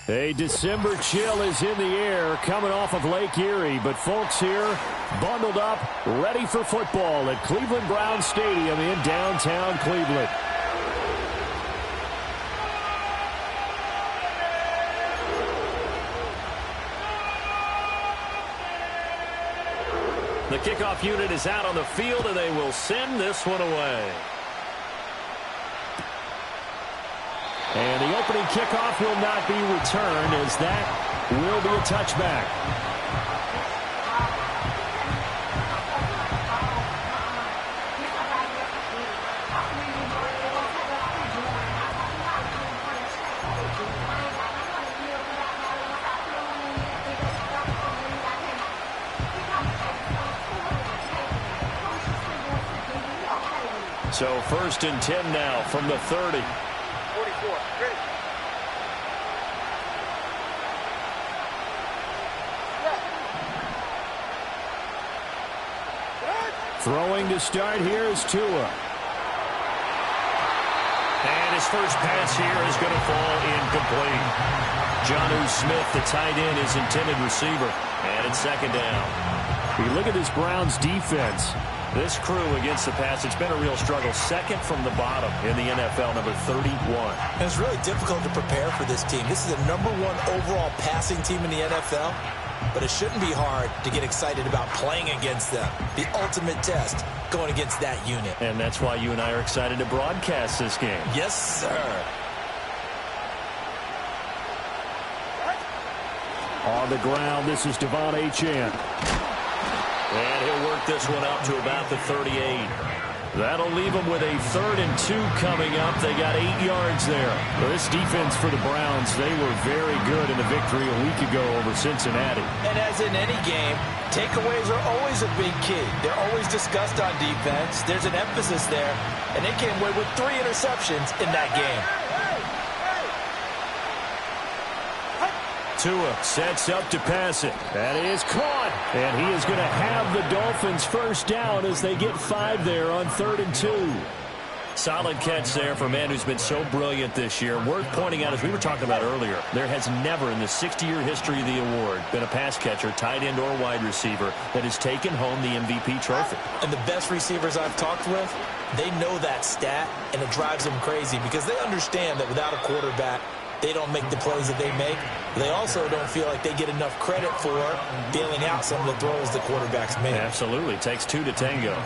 A December chill is in the air coming off of Lake Erie, but folks here bundled up, ready for football at Cleveland Browns Stadium in downtown Cleveland. The kickoff unit is out on the field, and they will send this one away. And the opening kickoff will not be returned, as that will be a touchback. So 1st and 10 now from the 30. 44. Ready. Throwing to start here is Tua. And his first pass here is going to fall incomplete. Jonnu Smith, the tight end, his intended receiver. And it's 2nd down. We look at this Browns defense. This crew against the pass, it's been a real struggle. 2nd from the bottom in the NFL, number 31. And it's really difficult to prepare for this team. This is the #1 overall passing team in the NFL, but it shouldn't be hard to get excited about playing against them. The ultimate test going against that unit. And that's why you and I are excited to broadcast this game. Yes, sir. On the ground, this is Devon Achane. And he'll work this one up to about the 38. That'll leave them with a 3rd and 2 coming up. They got 8 yards there. Well, this defense for the Browns, they were very good in the victory a week ago over Cincinnati. And as in any game, takeaways are always a big key. They're always discussed on defense. There's an emphasis there, and they came away with 3 interceptions in that game. Tua sets up to pass it. That is caught. And he is going to have the Dolphins first down as they get 5 there on 3rd and 2. Solid catch there for a man who's been so brilliant this year. Worth pointing out, as we were talking about earlier, there has never in the 60-year history of the award been a pass catcher, tight end or wide receiver, that has taken home the MVP trophy. And the best receivers I've talked with, they know that stat, and it drives them crazy because they understand that without a quarterback, they don't make the plays that they make. They also don't feel like they get enough credit for bailing out some of the throws the quarterbacks make. Absolutely. Takes 2 to tango.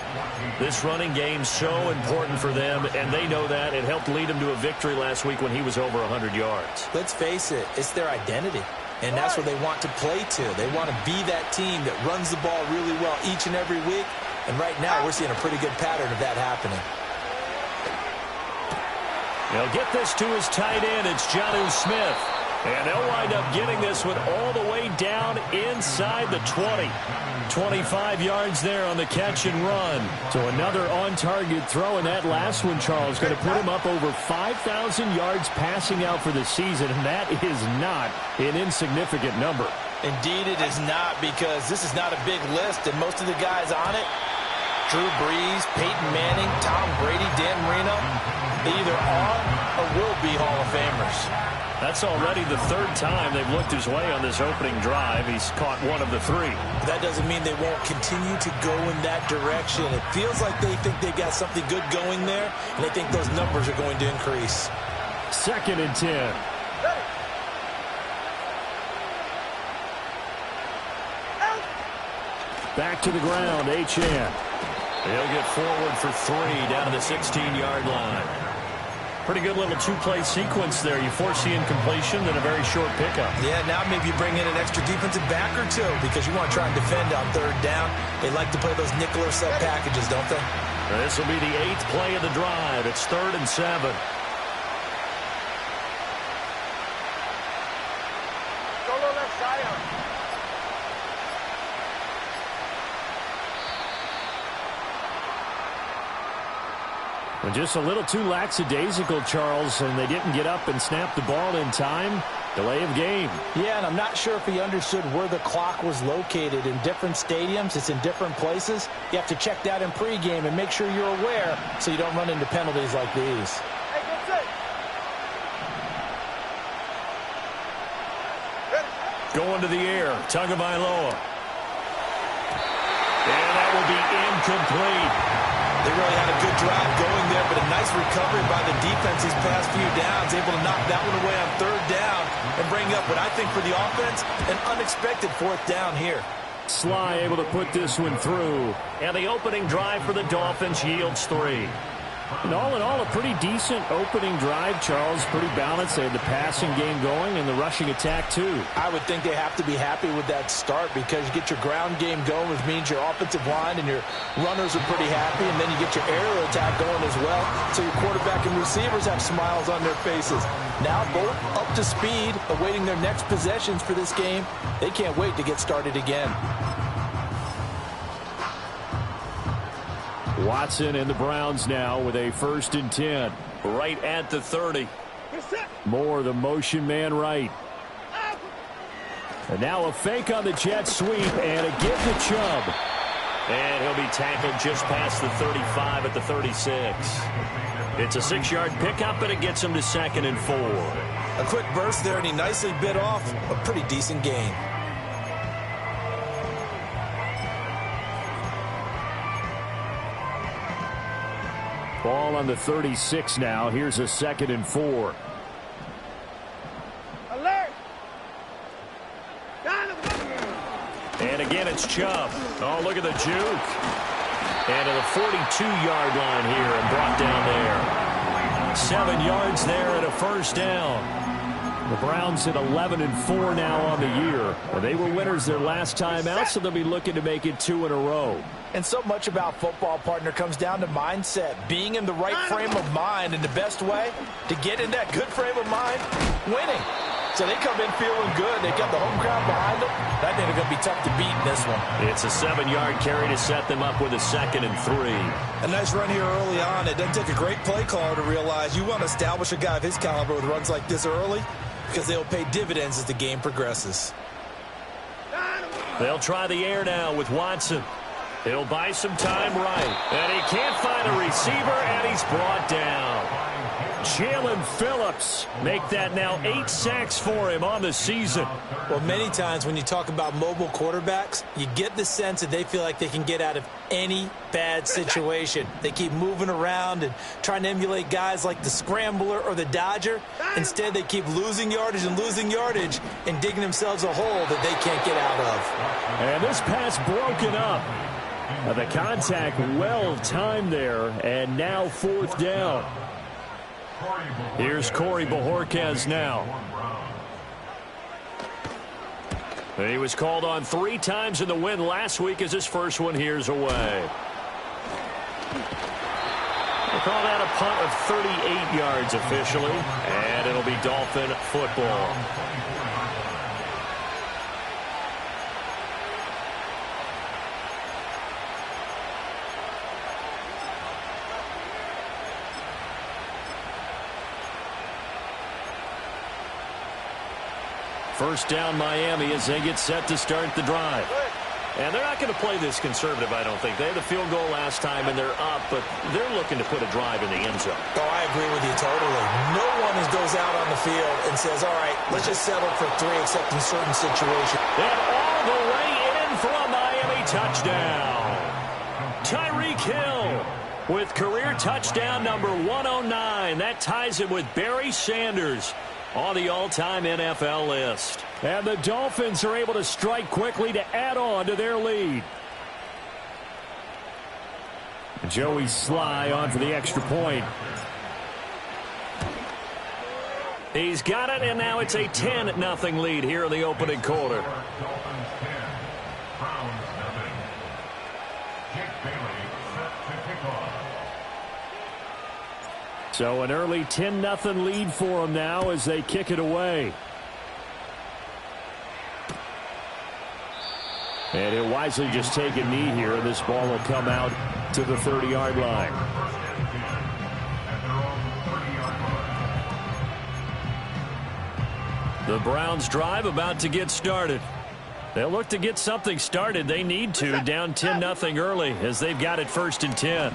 This running game's so important for them, and they know that. It helped lead them to a victory last week when he was over 100 yards. Let's face it, it's their identity. And that's what they want to play to. They want to be that team that runs the ball really well each and every week. And right now, we're seeing a pretty good pattern of that happening. They'll get this to his tight end. It's Jonnu Smith. And they'll wind up getting this one all the way down inside the 20. 25 yards there on the catch and run. So another on-target throw, and that last one, Charles, going to put him up over 5,000 yards passing out for the season, and that is not an insignificant number. Indeed it is not, because this is not a big list, and most of the guys on it, Drew Brees, Peyton Manning, Tom Brady, Dan Marino, they either are or will be Hall of Famers. That's already the 3rd time they've looked his way on this opening drive. He's caught 1 of the 3. That doesn't mean they won't continue to go in that direction. It feels like they think they've got something good going there, and they think those numbers are going to increase. 2nd and 10. Back to the ground, Achane. He'll get forward for 3 down to the 16-yard line. Pretty good little 2-play sequence there. You force the incompletion, then a very short pickup. Yeah, now maybe you bring in an extra defensive back or 2 because you want to try and defend on 3rd down. They like to play those nickel or sub packages, don't they? This will be the 8th play of the drive. It's 3rd and 7. Well, just a little too lackadaisical, Charles, and they didn't get up and snap the ball in time. Delay of game. Yeah, and I'm not sure if he understood where the clock was located. In different stadiums, it's in different places. You have to check that in pregame and make sure you're aware so you don't run into penalties like these. Going to the air. Tagovailoa. And that will be incomplete. They really had a good drive going there, but a nice recovery by the defense these past few downs, able to knock that one away on third down and bring up what I think for the offense, an unexpected fourth down here. Sly able to put this one through. And the opening drive for the Dolphins yields 3. And all in all, a pretty decent opening drive, Charles. Pretty balanced. They had the passing game going and the rushing attack, too. I would think they have to be happy with that start because you get your ground game going, which means your offensive line and your runners are pretty happy, and then you get your aerial attack going as well, so your quarterback and receivers have smiles on their faces. Now both up to speed, awaiting their next possessions for this game. They can't wait to get started again. Watson and the Browns now with a 1st and 10. Right at the 30. Moore, the motion man right. And now a fake on the jet sweep and a give to Chubb. And he'll be tackled just past the 35 at the 36. It's a 6-yard pickup, and it gets him to 2nd and 4. A quick burst there, and he nicely bit off a pretty decent gain. Ball on the 36 now. Here's a 2nd and 4. Alert! And again, it's Chubb. Oh, look at the juke. And to the 42-yard line here and brought down there. 7 yards there and a 1st down. The Browns at 11 and 4 now on the year. And they were winners their last time out, so they'll be looking to make it 2 in a row. And so much about football, partner, comes down to mindset. Being in the right frame of mind, and the best way to get in that good frame of mind, winning. So they come in feeling good. They got the home crowd behind them. I think they're going to be tough to beat in this one. It's a 7-yard carry to set them up with a 2nd and 3. A nice run here early on. It doesn't take a great play caller to realize you want to establish a guy of his caliber with runs like this early because they'll pay dividends as the game progresses. They'll try the air now with Watson. He'll buy some time right. And he can't find a receiver, and he's brought down. Jalen Phillips make that now 8 sacks for him on the season. Well, many times when you talk about mobile quarterbacks, you get the sense that they feel like they can get out of any bad situation. They keep moving around and trying to emulate guys like the Scrambler or the Dodger. Instead, they keep losing yardage and digging themselves a hole that they can't get out of. And this pass broken up. The contact well timed there, and now 4th down. Here's Corey Bojorquez now. He was called on 3 times in the win last week as his first one here's away. We'll call that a punt of 38 yards officially, and it'll be Dolphin football. First down Miami as they get set to start the drive. And they're not going to play this conservative, I don't think. They had the field goal last time, and they're up, but they're looking to put a drive in the end zone. Oh, I agree with you totally. No one goes out on the field and says, all right, let's just settle for 3 except in certain situations. And all the way in for a Miami touchdown. Tyreek Hill with career touchdown number 109. That ties him with Barry Sanders on the all-time NFL list. And the Dolphins are able to strike quickly to add on to their lead. Joey Sly on for the extra point. He's got it, and now it's a 10-0 lead here in the opening quarter. So an early 10-0 lead for them now as they kick it away. And he'll wisely just take a knee here, and this ball will come out to the 30-yard line. The Browns drive about to get started. They'll look to get something started. They need to, down 10-0 early as they've got it 1st and 10.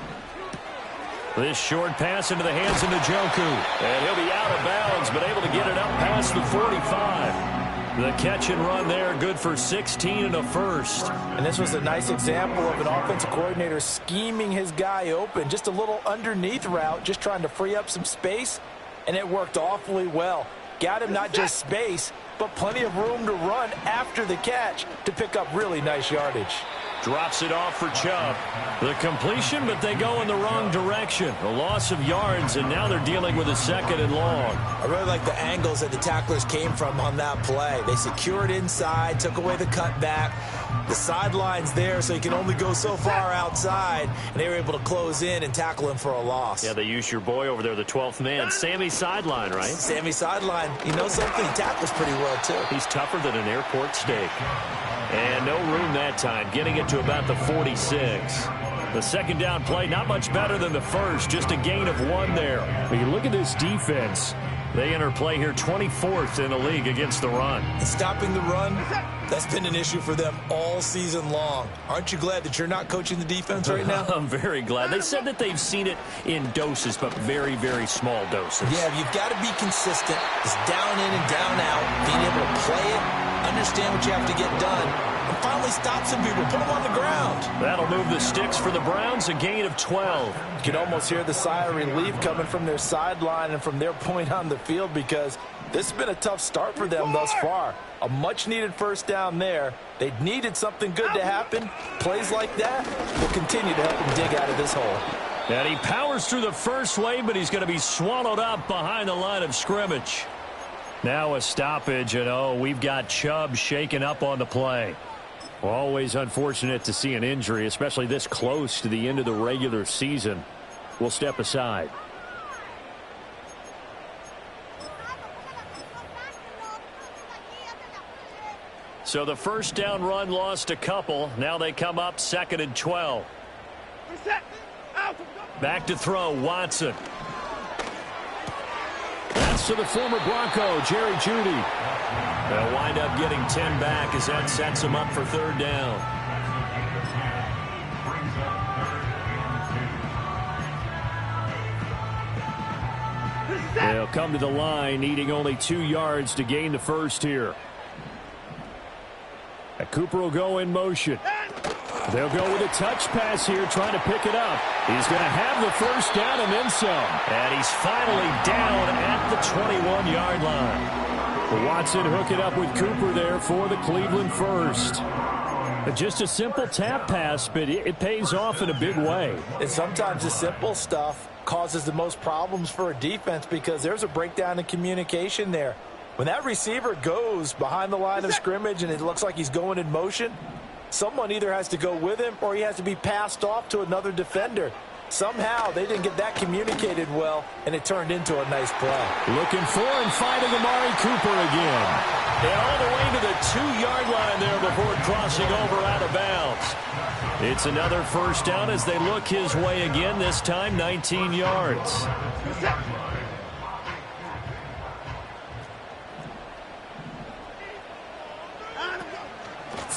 This short pass into the hands of Njoku. And he'll be out of bounds, but able to get it up past the 45. The catch and run there, good for 16 and a first. And this was a nice example of an offensive coordinator scheming his guy open. Just a little underneath route, just trying to free up some space, and it worked awfully well. Got him not just space, but plenty of room to run after the catch to pick up really nice yardage. Drops it off for Chubb. The completion, but they go in the wrong direction. A loss of yards, and now they're dealing with a 2nd and long. I really like the angles that the tacklers came from on that play. They secured inside, took away the cutback. The sideline's there, so you can only go so far outside, and they were able to close in and tackle him for a loss. Yeah, they used your boy over there, the 12th man, Sammy Sideline, right? Sammy Sideline. You know something? He tackles pretty well, too. He's tougher than an airport steak. And no room that time, getting it to about the 46. The second down play, not much better than the first, just a gain of 1 there. When you look at this defense, they enter play here 24th in the league against the run. And stopping the run, that's been an issue for them all season long. Aren't you glad that you're not coaching the defense right now? I'm very glad. They said that they've seen it in doses, but very, very small doses. Yeah, you've got to be consistent. It's down in and down out, being able to play it, understand what you have to get done, and finally stop some people, put them on the ground. That'll move the sticks for the Browns, a gain of 12. You can almost hear the sigh of relief coming from their sideline and from their point on the field, because this has been a tough start for them thus far. A much-needed first down there. They needed something good to happen. Plays like that will continue to help them dig out of this hole. And he powers through the first wave, but he's going to be swallowed up behind the line of scrimmage. Now a stoppage, and we've got Chubb shaken up on the play. Always unfortunate to see an injury, especially this close to the end of the regular season. We'll step aside. So the first down run lost a couple. Now they come up 2nd and 12. Back to throw, Watson. That's to the former Bronco, Jerry Jeudy. They'll wind up getting 10 back as that sets them up for 3rd down. They'll come to the line, needing only 2 yards to gain the first here. Cooper will go in motion. They'll go with a touch pass here, trying to pick it up. He's going to have the first down and then some. And he's finally down at the 21-yard line. Watson hook it up with Cooper there for the Cleveland first. Just a simple tap pass, but it pays off in a big way. And sometimes the simple stuff causes the most problems for a defense, because there's a breakdown in communication there. When that receiver goes behind the line of scrimmage and it looks like he's going in motion, someone either has to go with him or he has to be passed off to another defender. Somehow they didn't get that communicated well, and it turned into a nice play. Looking for and finding Amari Cooper again. And all the way to the 2-yard line there before crossing over out of bounds. It's another first down as they look his way again, this time 19 yards.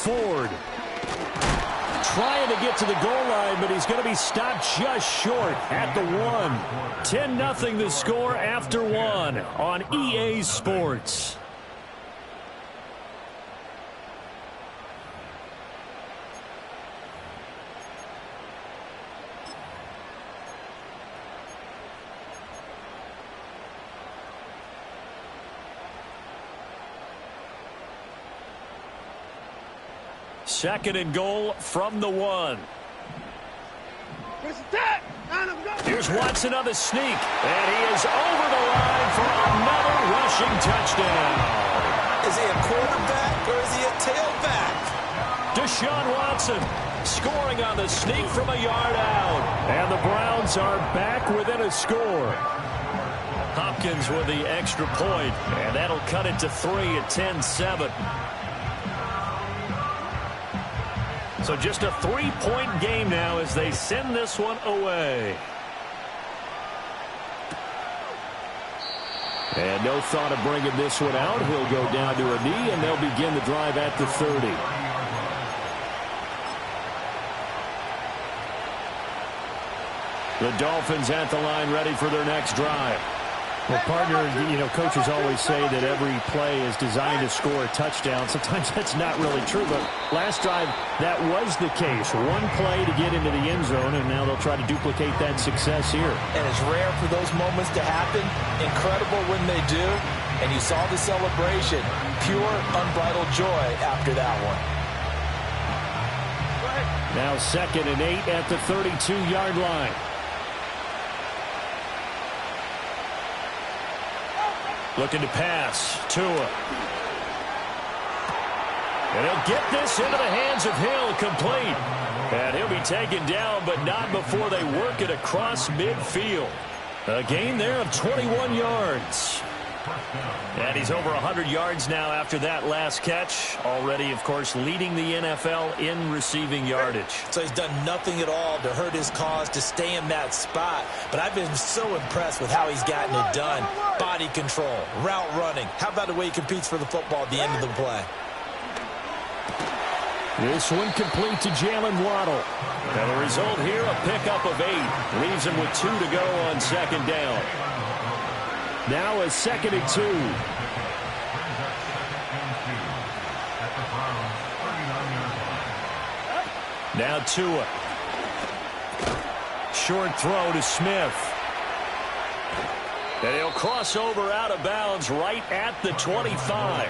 Ford trying to get to the goal line, but he's going to be stopped just short at the 1. 10-0 the score after 1 on EA Sports. Second and goal from the 1. Here's Watson on the sneak, and he is over the line for another rushing touchdown. Is he a quarterback or is he a tailback? Deshaun Watson scoring on the sneak from a yard out. And the Browns are back within a score. Hopkins with the extra point, and that'll cut it to 3 at 10-7. So just a 3-point game now as they send this one away. And no thought of bringing this one out. He'll go down to a knee, and they'll begin the drive at the 30. The Dolphins at the line ready for their next drive. Well, partner, you know, coaches always say that every play is designed to score a touchdown. Sometimes that's not really true, but last drive, that was the case. One play to get into the end zone, and now they'll try to duplicate that success here. And it's rare for those moments to happen. Incredible when they do. And you saw the celebration. Pure, unbridled joy after that one. Now 2nd and 8 at the 32-yard line. Looking to pass. Tua. And he'll get this into the hands of Hill, complete. And he'll be taken down, but not before they work it across midfield. A gain there of 21 yards. And he's over 100 yards now after that last catch. Already, of course, leading the NFL in receiving yardage. So he's done nothing at all to hurt his cause, to stay in that spot. But I've been so impressed with how he's gotten it done. Body control, route running. How about the way he competes for the football at the end of the play? This one complete to Jalen Waddle. And the result here, a pickup of 8. Leaves him with 2 to go on 2nd down. Now a 2nd and 2. Now Tua. Short throw to Smith. And he'll cross over out of bounds right at the 25.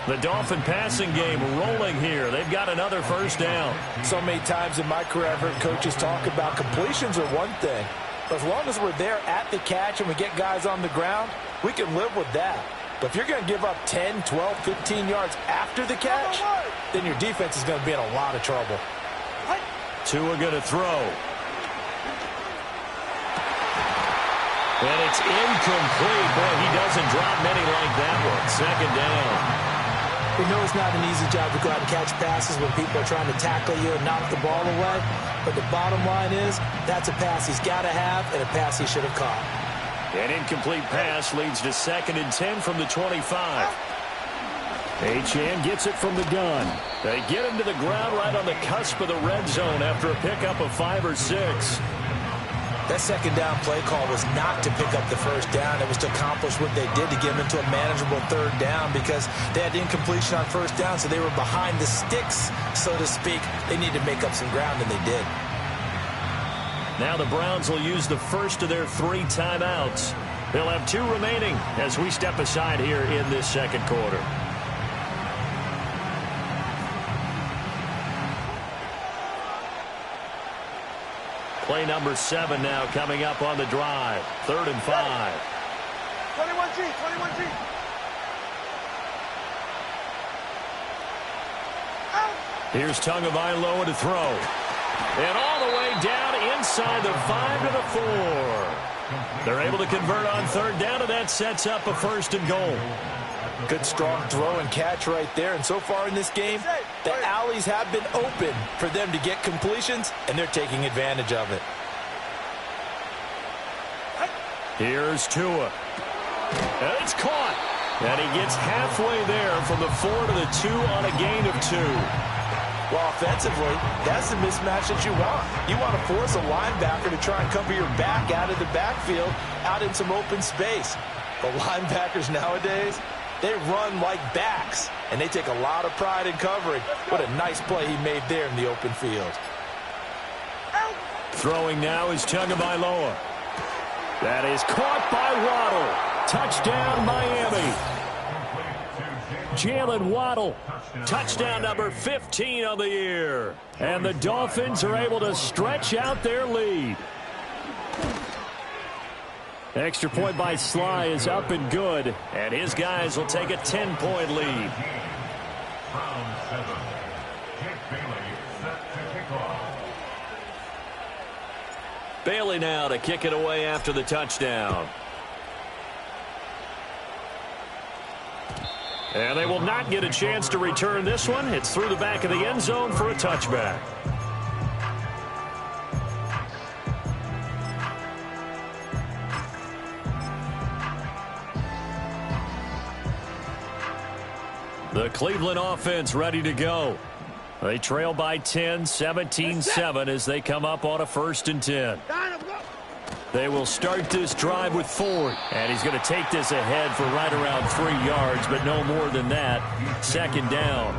The Dolphin passing game rolling here. They've got another 1st down. So many times in my career I've heard coaches talk about completions are one thing. But as long as we're there at the catch and we get guys on the ground, we can live with that. But if you're going to give up 10, 12, 15 yards after the catch, then your defense is going to be in a lot of trouble. Tua going to throw. And it's incomplete. Boy, he doesn't drop many like that one. 2nd down. We know it's not an easy job to go out and catch passes when people are trying to tackle you and knock the ball away. But the bottom line is, that's a pass he's got to have and a pass he should have caught. An incomplete pass leads to 2nd and 10 from the 25. Achane gets it from the gun. They get him to the ground right on the cusp of the red zone after a pickup of 5 or 6. That 2nd down play call was not to pick up the 1st down. It was to accomplish what they did to get them into a manageable 3rd down because they had incompletion on 1st down, so they were behind the sticks, so to speak. They need to make up some ground, and they did. Now the Browns will use the first of their 3 timeouts. They'll have 2 remaining as we step aside here in this 2nd quarter. Play number 7 now coming up on the drive. 3rd and 5. 21G, 21G. Here's Tagovailoa to throw. And all the way down inside the 5 to the 4. They're able to convert on 3rd down, and that sets up a 1st and goal. Good strong throw and catch right there. And so far in this game, the alleys have been open for them to get completions, and they're taking advantage of it. Here's Tua. And it's caught. And he gets halfway there from the 4 to the 2 on a gain of 2. Well, offensively, that's the mismatch that you want. You want to force a linebacker to try and cover your back out of the backfield, out in some open space. But linebackers nowadays, they run like backs, and they take a lot of pride in covering. What a nice play he made there in the open field. Throwing now is Tagovailoa. That is caught by Waddle. Touchdown, Miami. Jalen Waddle. Touchdown number 15 on the year. And the Dolphins are able to stretch out their lead. Extra point by Sly is up and good, and his guys will take a 10-point lead. Bailey now to kick it away after the touchdown. And they will not get a chance to return this one. It's through the back of the end zone for a touchback. The Cleveland offense ready to go. They trail by 10, 17-7 as they come up on a 1st and 10. They will start this drive with Ford. And he's going to take this ahead for right around 3 yards, but no more than that. Second down.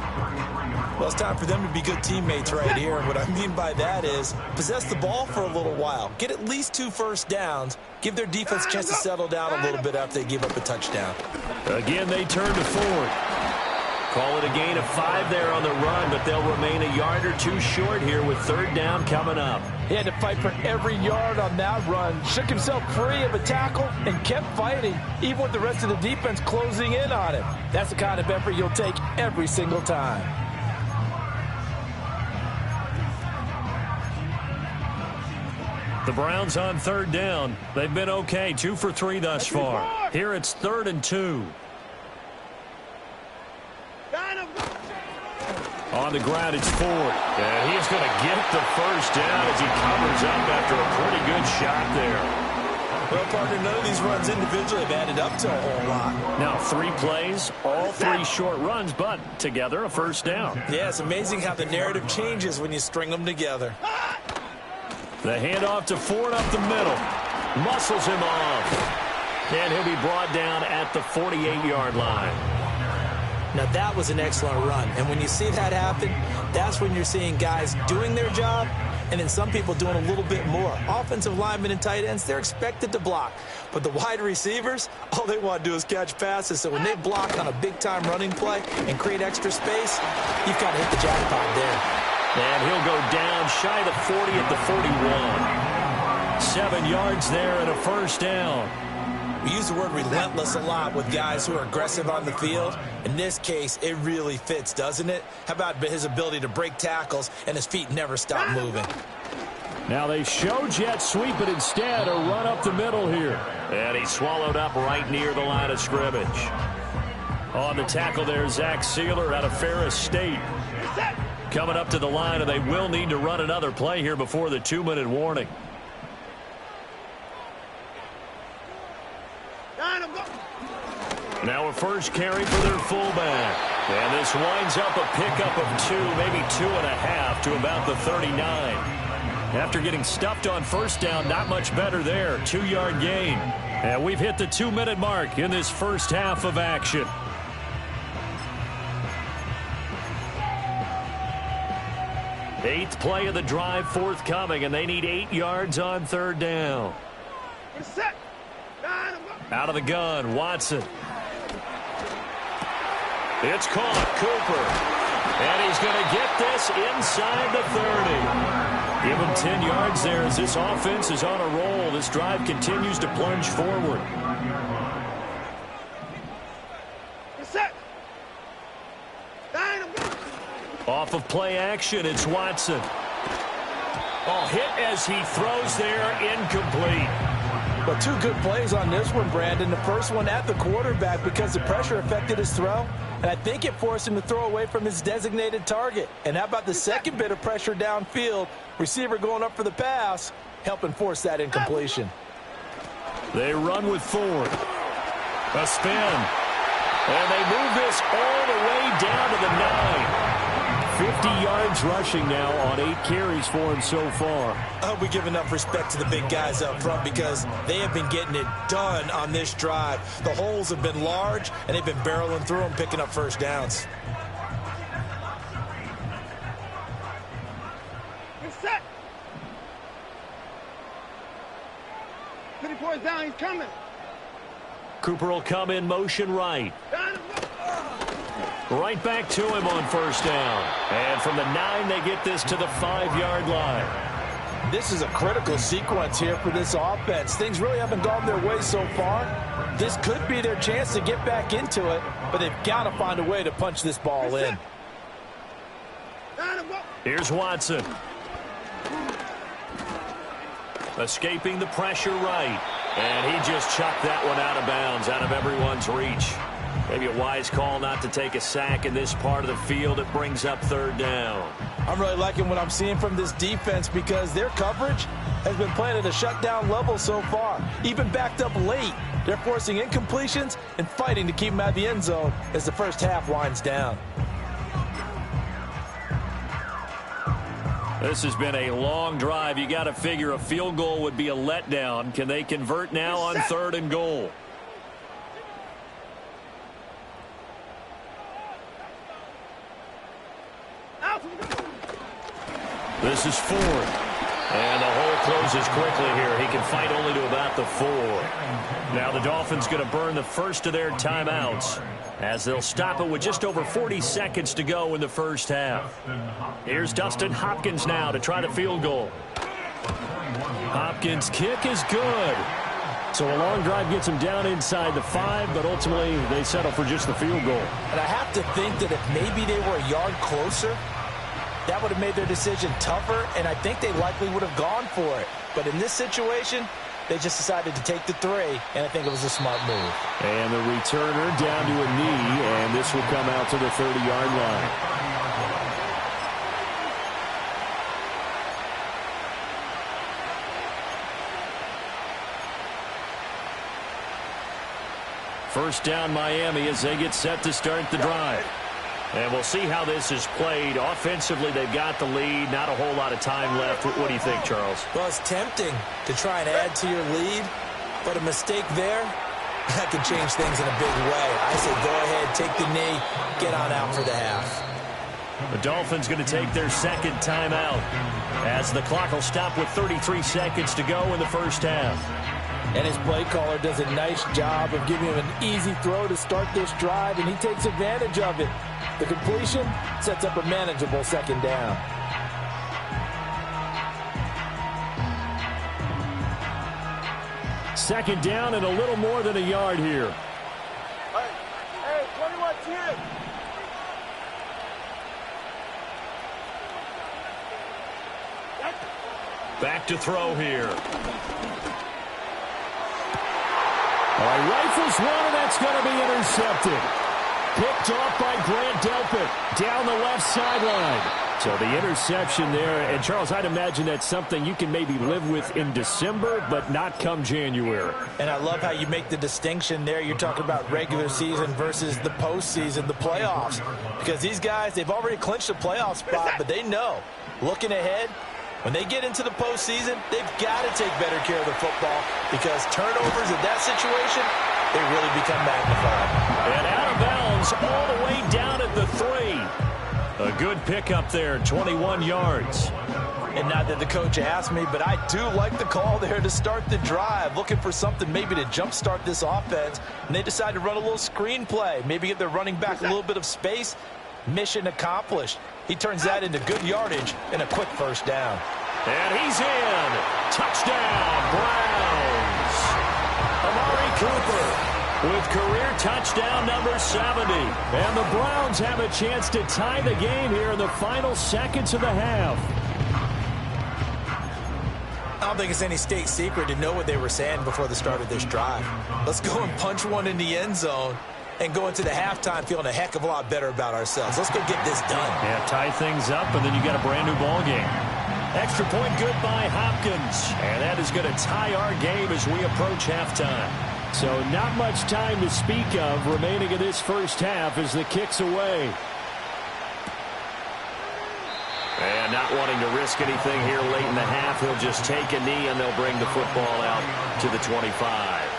Well, it's time for them to be good teammates right here. And what I mean by that is possess the ball for a little while. Get at least 2 first downs. Give their defense a chance to settle down a little bit after they give up a touchdown. Again, they turn to Ford. Call it a gain of 5 there on the run, but they'll remain a yard or 2 short here with third down coming up. He had to fight for every yard on that run. Shook himself free of a tackle and kept fighting, even with the rest of the defense closing in on him. That's the kind of effort you'll take every single time. The Browns on third down. They've been okay, 2 for 3 thus far. Here it's 3rd and 2. On the ground, it's Ford. And he's going to get the first down as he covers up after a pretty good shot there. Well, partner, none of these runs individually have added up to a whole lot. Now 3 plays, all 3 short runs, but together a first down. Yeah, it's amazing how the narrative changes when you string them together. The handoff to Ford up the middle. Muscles him off. And he'll be brought down at the 48-yard line. Now, that was an excellent run. And when you see that happen, that's when you're seeing guys doing their job and then some people doing a little bit more. Offensive linemen and tight ends, they're expected to block. But the wide receivers, all they want to do is catch passes. So when they block on a big-time running play and create extra space, you've got to hit the jackpot there. And he'll go down shy of the 40 at the 41. 7 yards there and a first down. We use the word relentless a lot with guys who are aggressive on the field. In this case, it really fits, doesn't it? How about his ability to break tackles and his feet never stop moving? Now they show jet sweep, but instead a run up the middle here. And he's swallowed up right near the line of scrimmage. On the tackle there, Zach Sealer out of Ferris State. Coming up to the line, and they will need to run another play here before the 2-minute warning. Now a first carry for their fullback. And this winds up a pickup of 2, maybe 2.5 to about the 39. After getting stuffed on first down, not much better there. 2-yard gain. And we've hit the 2-minute mark in this first half of action. Eighth play of the drive forthcoming, and they need 8 yards on third down. Out of the gun, Watson. It's caught, Cooper. And he's going to get this inside the 30. Give him 10 yards there as this offense is on a roll. This drive continues to plunge forward. Off of play action, it's Watson. Oh, hit as he throws there, incomplete. But 2 good plays on this one, Brandon. The first one at the quarterback because the pressure affected his throw. And I think it forced him to throw away from his designated target. And how about the second bit of pressure downfield? Receiver going up for the pass, helping force that incompletion. They run with Ford. A spin. And they move this all the way down to the 9. 50 yards rushing now on 8 carries for him so far. I hope we give enough respect to the big guys up front because they have been getting it done on this drive. The holes have been large, and they've been barreling through them, picking up first downs. Get set. 34 is down. He's coming. Cooper will come in motion right. Right back to him on first down. And from the 9, they get this to the 5-yard line. This is a critical sequence here for this offense. Things really haven't gone their way so far. This could be their chance to get back into it, but they've got to find a way to punch this ball in. Here's Watson. Escaping the pressure right. And he just chucked that one out of bounds, out of everyone's reach. Maybe a wise call not to take a sack in this part of the field. It brings up third down. I'm really liking what I'm seeing from this defense because their coverage has been playing at a shutdown level so far. Even backed up late, they're forcing incompletions and fighting to keep them out of the end zone as the first half winds down. This has been a long drive. You got to figure a field goal would be a letdown. Can they convert now on 3rd and goal? This is 4th. And the hole closes quickly here. He can fight only to about the 4. Now the Dolphins going to burn the first of their timeouts as they'll stop it with just over 40 seconds to go in the first half. Here's Dustin Hopkins now to try the field goal. Hopkins' kick is good. So a long drive gets him down inside the 5, but ultimately they settle for just the field goal. And I have to think that if maybe they were a yard closer, that would have made their decision tougher, and I think they likely would have gone for it. But in this situation, they just decided to take the 3, and I think it was a smart move. And the returner down to a knee, and this will come out to the 30-yard line. First down Miami as they get set to start the drive. And we'll see how this is played. Offensively, they've got the lead. Not a whole lot of time left. What do you think, Charles? Well, it's tempting to try and add to your lead, but a mistake there, that could change things in a big way. I say go ahead, take the knee, get on out for the half. The Dolphins going to take their second timeout as the clock will stop with 33 seconds to go in the first half. And his play caller does a nice job of giving him an easy throw to start this drive, and he takes advantage of it. The completion sets up a manageable second down. Second down and a little more than a yard here. Hey, 21, cheer. Back to throw here. All right, rifles one, and that's going to be intercepted. Picked off by Grant Delpit down the left sideline. So the interception there, and Charles, I'd imagine that's something you can maybe live with in December, but not come January. And I love how you make the distinction there. You're talking about regular season versus the postseason, the playoffs. Because these guys, they've already clinched a playoff spot, but they know, looking ahead, when they get into the postseason, they've got to take better care of the football because turnovers in that situation, they really become magnified. And out of bounds all the way down at the 3. A good pickup there, 21 yards. And not that the coach asked me, but I do like the call there to start the drive, looking for something maybe to jumpstart this offense. And they decide to run a little screen play, maybe give their running back a little bit of space. Mission accomplished. He turns that into good yardage and a quick first down. And he's in. Touchdown, Browns. Amari Cooper with career touchdown number 70. And the Browns have a chance to tie the game here in the final seconds of the half. I don't think it's any state secret to know what they were saying before the start of this drive. Let's go and punch one in the end zone and go into the halftime feeling a heck of a lot better about ourselves. Let's go get this done. Yeah, tie things up, and then you got a brand new ball game. Extra point good by Hopkins. And that is going to tie our game as we approach halftime. So not much time to speak of remaining in this first half as the kick's away. And not wanting to risk anything here late in the half, he'll just take a knee and they'll bring the football out to the 25.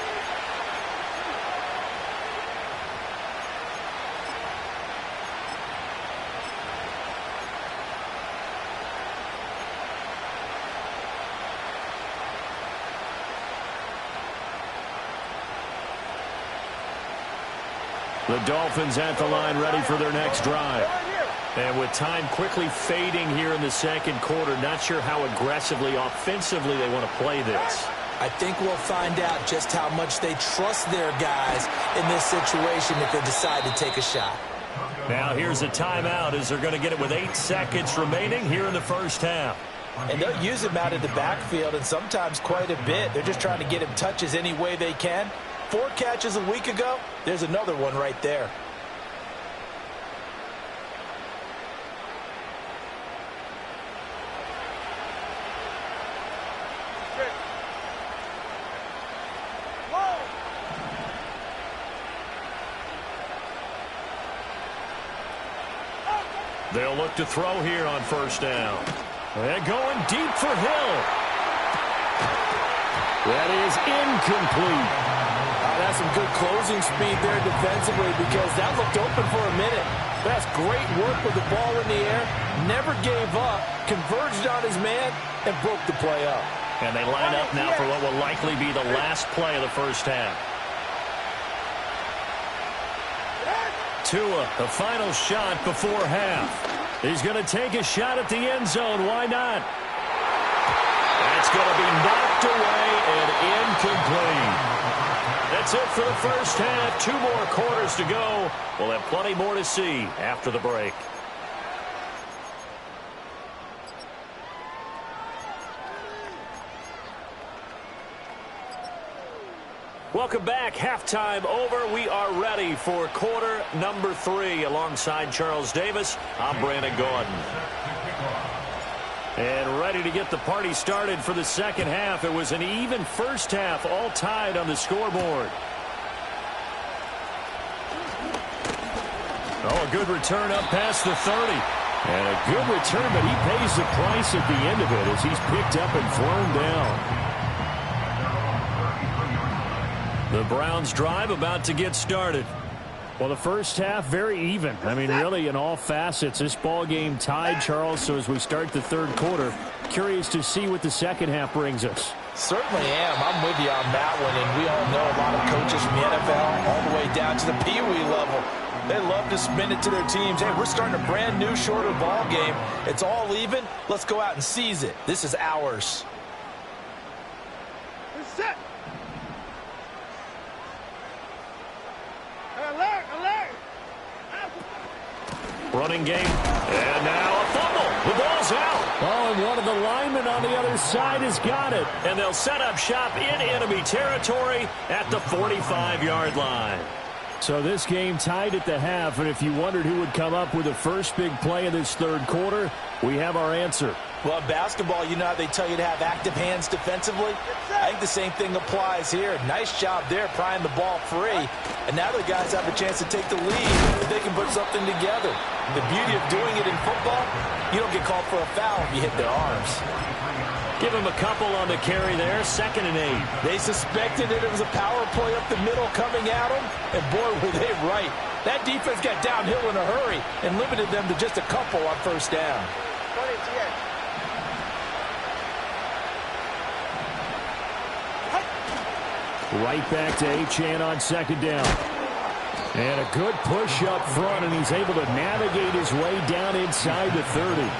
The Dolphins at the line ready for their next drive. And with time quickly fading here in the second quarter, not sure how aggressively, offensively they want to play this. I think we'll find out just how much they trust their guys in this situation if they decide to take a shot. Now here's a timeout as they're going to get it with 8 seconds remaining here in the first half. And they'll use him out of the backfield and sometimes quite a bit. They're just trying to get him touches any way they can. 4 catches a week ago, there's another one right there. They'll look to throw here on first down. They're going deep for Hill. That is incomplete. That's some good closing speed there defensively because that looked open for a minute. That's great work with the ball in the air. Never gave up, converged on his man, and broke the play up. And they line up now for what will likely be the last play of the first half. Tua, the final shot before half. He's going to take a shot at the end zone. Why not? That's going to be knocked away and incomplete. That's it for the first half. 2 more quarters to go. We'll have plenty more to see after the break. Welcome back. Halftime over. We are ready for quarter number 3. Alongside Charles Davis, I'm Brandon Gordon. And ready to get the party started for the second half. It was an even first half, all tied on the scoreboard. Oh, a good return up past the 30. And a good return, but he pays the price at the end of it as he's picked up and thrown down. The Browns drive about to get started. Well, the first half, very even. I mean, really, in all facets, this ball game tied, Charles. So as we start the third quarter, curious to see what the second half brings us. Certainly am. I'm with you on that one. And we all know a lot of coaches from the NFL all the way down to the Pee Wee level. They love to spin it to their teams. Hey, we're starting a brand new, shorter ball game. It's all even. Let's go out and seize it. This is ours. Set. Alert, alert. Running game. And now a fumble. The ball's out. Oh, and one of the linemen on the other side has got it. And they'll set up shop in enemy territory at the 45-yard line. So this game tied at the half, and if you wondered who would come up with the first big play of this third quarter, we have our answer. Well, in basketball, you know how they tell you to have active hands defensively? I think the same thing applies here. Nice job there prying the ball free. And now the guys have a chance to take the lead if they can put something together. The beauty of doing it in football, you don't get called for a foul if you hit their arms. Give him a couple on the carry there, 2nd and 8. They suspected it was a power play up the middle coming at them, and boy, were they right. That defense got downhill in a hurry and limited them to just a couple on first down. Right back to Achane on 2nd down. And a good push up front, and he's able to navigate his way down inside the 30.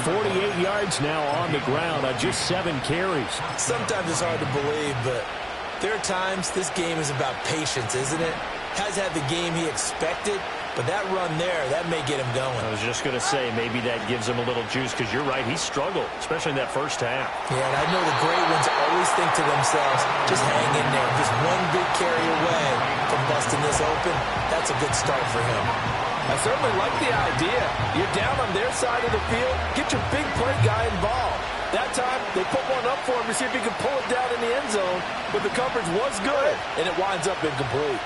48 yards now on the ground on just 7 carries. Sometimes it's hard to believe, but there are times this game is about patience, isn't it? Has had the game he expected, but that run there, that may get him going. I was just going to say, maybe that gives him a little juice, because you're right, he struggled, especially in that first half. Yeah, and I know the great ones always think to themselves, just hang in there, just one big carry away from busting this open. That's a good start for him. I certainly like the idea. You're down on their side of the field, get your big play guy involved. That time, they put one up for him to see if he could pull it down in the end zone, but the coverage was good, and it winds up incomplete.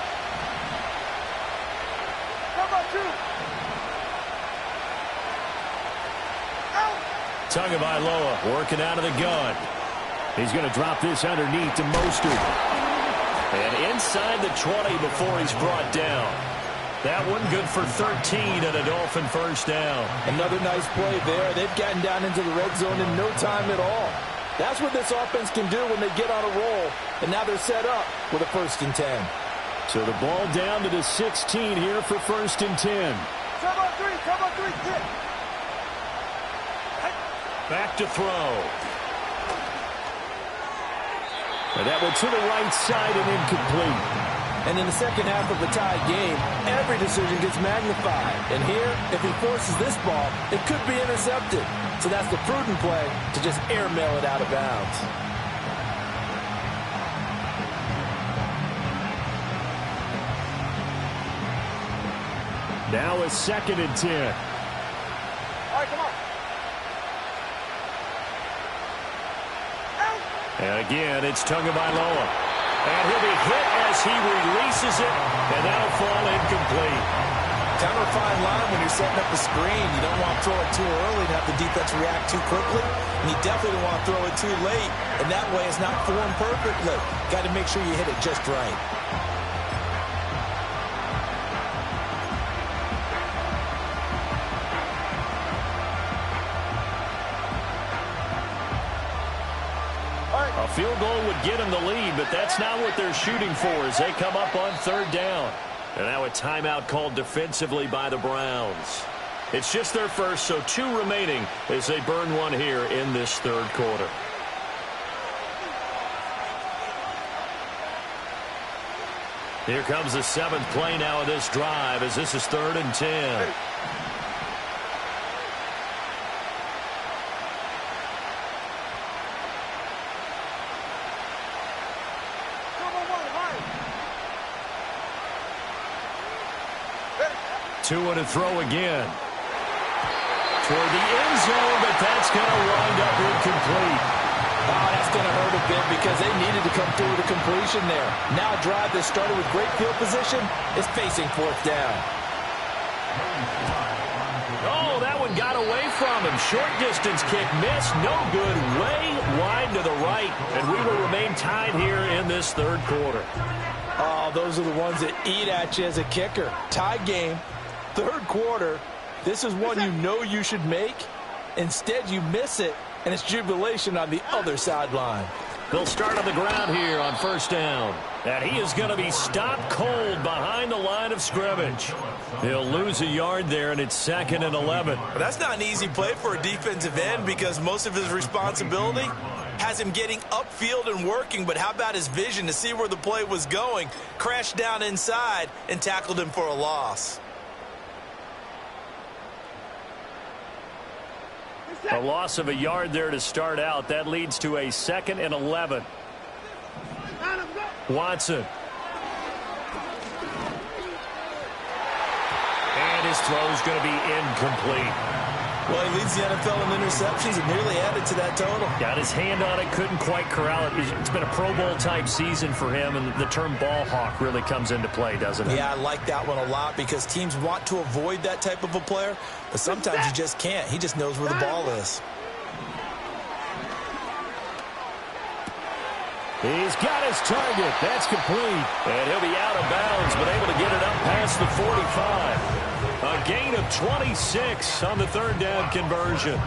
Tagovailoa working out of the gun. He's going to drop this underneath to Mostert. And inside the 20 before he's brought down. That one good for 13 and a Dolphin first down. Another nice play there. They've gotten down into the red zone in no time at all. That's what this offense can do when they get on a roll. And now they're set up with a 1st and 10. So the ball down to the 16 here for 1st and 10. Come on, 3, hit. Back to throw. And that one to the right side and incomplete. And in the second half of a tied game, every decision gets magnified. And here, if he forces this ball, it could be intercepted. So that's the prudent play to just airmail it out of bounds. Now a 2nd and 10. All right, come on. And again, it's Tagovailoa. And he'll be hit as he releases it, and that'll fall incomplete. kind of a fine line when you're setting up a screen. You don't want to throw it too early and have the defense react too quickly. And you definitely don't want to throw it too late, and that way it's not formed perfectly. Got to make sure you hit it just right. A field goal would get them the lead, but that's not what they're shooting for as they come up on third down. And now a timeout called defensively by the Browns. It's just their first, so 2 remaining as they burn one here in this third quarter. Here comes the 7th play now of this drive as this is 3rd and 10. Two and a throw again. Toward the end zone, but that's going to wind up incomplete. Oh, that's going to hurt a bit because they needed to come through with a completion there. Now a drive that started with great field position is facing 4th down. Oh, that one got away from him. Short distance kick missed. No good. Way wide to the right. And we will remain tied here in this third quarter. Oh, those are the ones that eat at you as a kicker. Tie game. Third quarter, this is one you know you should make. Instead, you miss it, and it's jubilation on the other sideline. They'll start on the ground here on first down. And he is going to be stopped cold behind the line of scrimmage. He'll lose a yard there, and it's 2nd and 11. That's not an easy play for a defensive end because most of his responsibility has him getting upfield and working, but how about his vision to see where the play was going, crashed down inside, and tackled him for a loss. A loss of a yard there to start out. That leads to a 2nd and 11. Watson. And his throw is going to be incomplete. Well, he leads the NFL in interceptions and nearly added to that total. Got his hand on it, couldn't quite corral it. It's been a Pro Bowl-type season for him, and the term ball hawk really comes into play, doesn't it? Yeah, I like that one a lot because teams want to avoid that type of a player, but sometimes you just can't. He just knows where the ball is. He's got his target. That's complete. And he'll be out of bounds, but able to get it up past the 45. A gain of 26 on the third down conversion.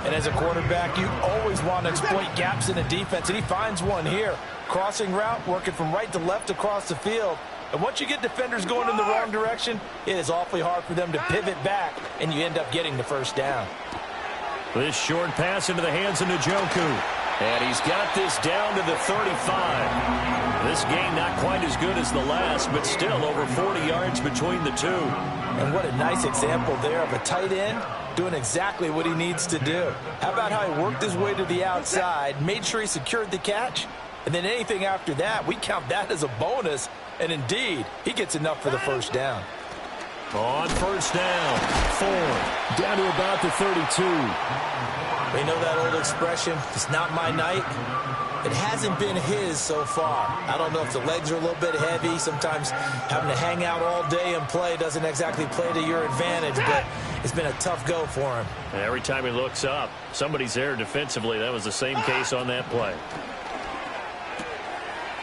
And as a quarterback, you always want to exploit gaps in the defense, and he finds one here. Crossing route, working from right to left across the field. And once you get defenders going in the wrong direction, it is awfully hard for them to pivot back, and you end up getting the first down. This short pass into the hands of Njoku. And he's got this down to the 35. This game not quite as good as the last, but still over 40 yards between the two. And what a nice example there of a tight end doing exactly what he needs to do. How about how he worked his way to the outside, made sure he secured the catch, and then anything after that, we count that as a bonus. And indeed, he gets enough for the first down. On first down, Ford down to about the 32. We know that old expression, it's not my night. It hasn't been his so far. I don't know if the legs are a little bit heavy. Sometimes having to hang out all day and play doesn't exactly play to your advantage, but it's been a tough go for him. And every time he looks up, somebody's there defensively. That was the same case on that play.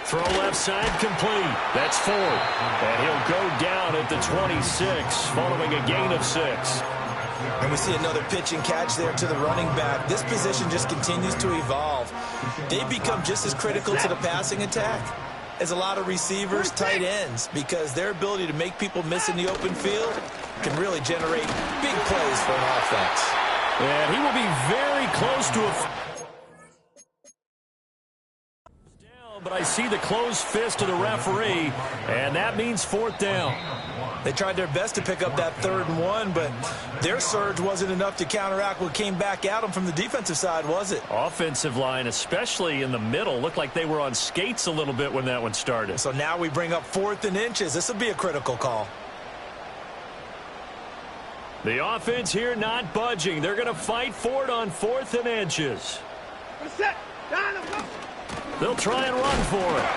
Throw left side complete. That's Ford. And he'll go down at the 26 following a gain of 6. And we see another pitch and catch there to the running back. This position just continues to evolve. They become just as critical to the passing attack as a lot of receivers, tight ends, because their ability to make people miss in the open field can really generate big plays for an offense. And he will be very close to a... But I see the closed fist of the referee, and that means 4th down. They tried their best to pick up that 3rd and 1, but their surge wasn't enough to counteract what came back at them from the defensive side, was it? Offensive line, especially in the middle, looked like they were on skates a little bit when that one started. So now we bring up 4th and inches. This will be a critical call. The offense here not budging. They're going to fight for it on 4th and inches. Set. Down, go. They'll try and run for it.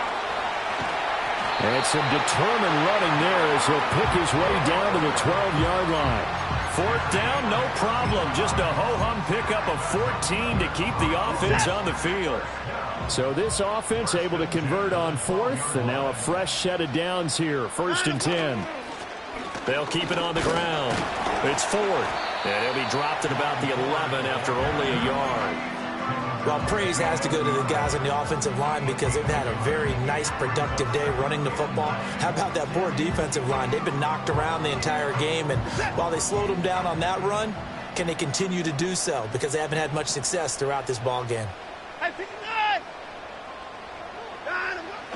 And some determined running there as he'll pick his way down to the 12-yard line. Fourth down, no problem. Just a ho-hum pickup of 14 to keep the offense on the field. So this offense able to convert on fourth, and now a fresh set of downs here. 1st and 10. They'll keep it on the ground. It's fourth, and he'll be dropped at about the 11 after only a yard. Well, praise has to go to the guys on the offensive line because they've had a very nice, productive day running the football. How about that poor defensive line? They've been knocked around the entire game, and while they slowed them down on that run, can they continue to do so? Because they haven't had much success throughout this ball game.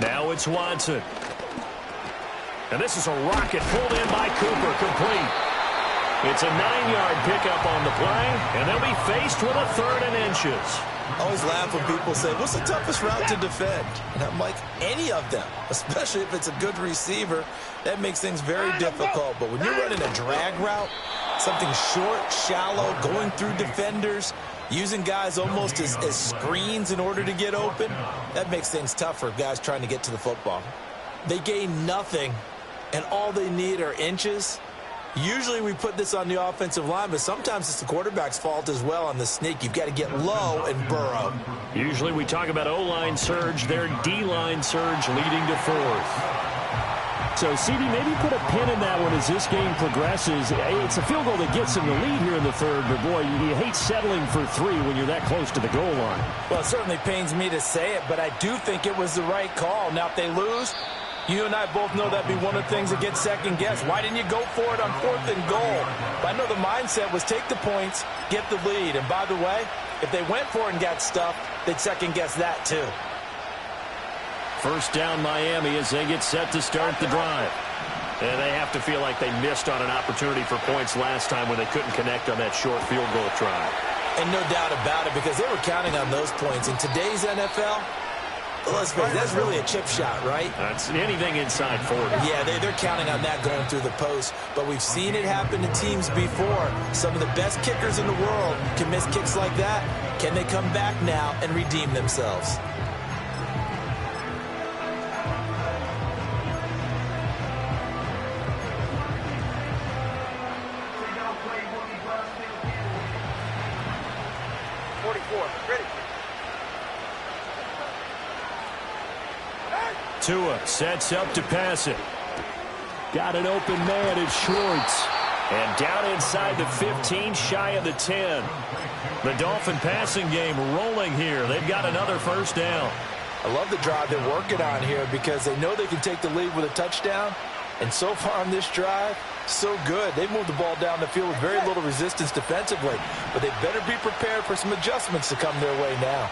Now it's Watson. And this is a rocket pulled in by Cooper, complete. It's a 9-yard pickup on the play, and they'll be faced with a 3rd and inches. I always laugh when people say, what's the toughest route to defend? And I'm like, any of them, especially if it's a good receiver. That makes things very difficult. But when you're running a drag route, something short, shallow, going through defenders, using guys almost as screens in order to get open, that makes things tough for guys trying to get to the football. They gain nothing, and all they need are inches. Usually we put this on the offensive line, but sometimes it's the quarterback's fault as well on the sneak. You've got to get low and burrow. Usually we talk about O-line surge, their D-line surge leading to fourth. So, CD, maybe put a pin in that one as this game progresses. It's a field goal that gets them the lead here in the 3rd, but, boy, you hate settling for 3 when you're that close to the goal line. Well, it certainly pains me to say it, but I do think it was the right call. Now, if they lose, you and I both know that'd be one of the things that gets second-guessed. Why didn't you go for it on 4th and goal? But I know the mindset was take the points, get the lead. And, by the way, if they went for it and got stuffed, they'd second-guess that, too. First down Miami as they get set to start the drive. And they have to feel like they missed on an opportunity for points last time when they couldn't connect on that short field goal try. And no doubt about it, because they were counting on those points. In today's NFL, let's face it, that's really a chip shot, right? That's anything inside 40. Yeah, they're counting on that going through the post. But we've seen it happen to teams before. Some of the best kickers in the world can miss kicks like that. Can they come back now and redeem themselves? Tua sets up to pass it. Got an open man at Schwartz. And down inside the 15, shy of the 10. The Dolphin passing game rolling here. They've got another first down. I love the drive they're working on here because they know they can take the lead with a touchdown. And so far on this drive, so good. They moved the ball down the field with very little resistance defensively. But they better be prepared for some adjustments to come their way now.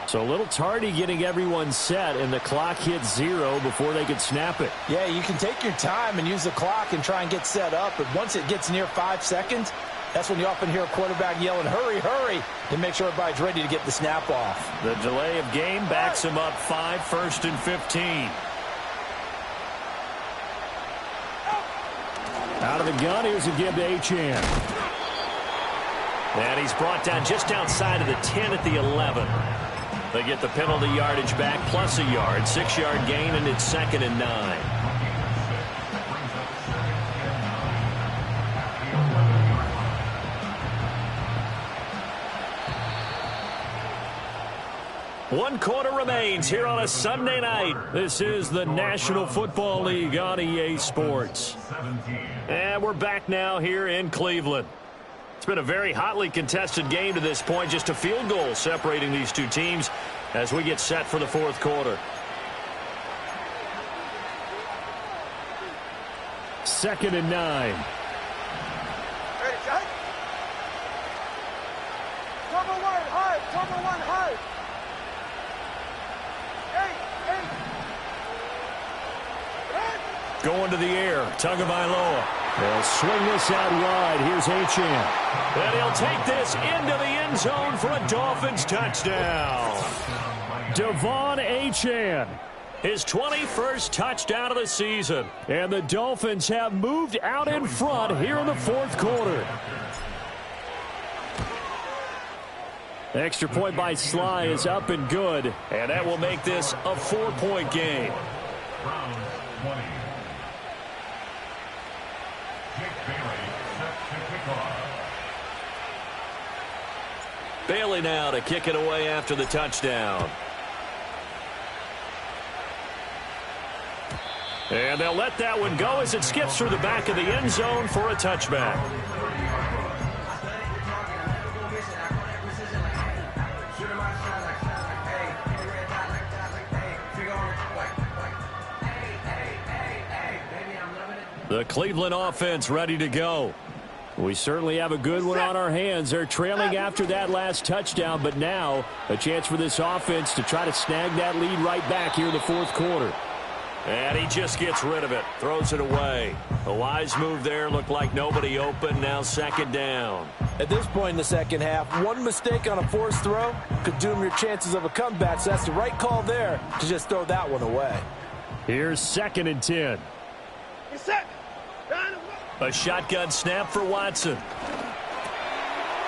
So a little tardy getting everyone set, and the clock hits 0 before they could snap it. Yeah, you can take your time and use the clock and try and get set up, but once it gets near 5 seconds, that's when you often hear a quarterback yelling, hurry, hurry, to make sure everybody's ready to get the snap off. The delay of game backs him up 5, 1st and 15. Out of the gun, here's a give to Achane. And he's brought down just outside of the 10 at the 11. They get the penalty yardage back plus a yard. 6-yard gain, and it's 2nd and 9. One quarter remains here on a Sunday night. This is the National Football League on EA Sports. And we're back now here in Cleveland. It's been a very hotly contested game to this point. Just a field goal separating these two teams as we get set for the 4th quarter. 2nd and 9. Ready, Jack? Cover 1 high. Cover 1 high. 8. Going to the air. Tagovailoa. They'll swing this out wide. Here's Achane. And he'll take this into the end zone for a Dolphins touchdown. Devon Achane. His 21st touchdown of the season. And the Dolphins have moved out in front here in the fourth quarter. Extra point by Sly is up and good. And that will make this a 4-point game. Bailey now to kick it away after the touchdown. And they'll let that one go as it skips through the back of the end zone for a touchback. The Cleveland offense ready to go. We certainly have a good one on our hands. They're trailing after that last touchdown, but now a chance for this offense to try to snag that lead right back here in the fourth quarter. And he just gets rid of it, throws it away. A wise move there, looked like nobody open, now second down. At this point in the second half, one mistake on a forced throw could doom your chances of a comeback, so that's the right call there to just throw that one away. Here's 2nd and 10. A shotgun snap for Watson.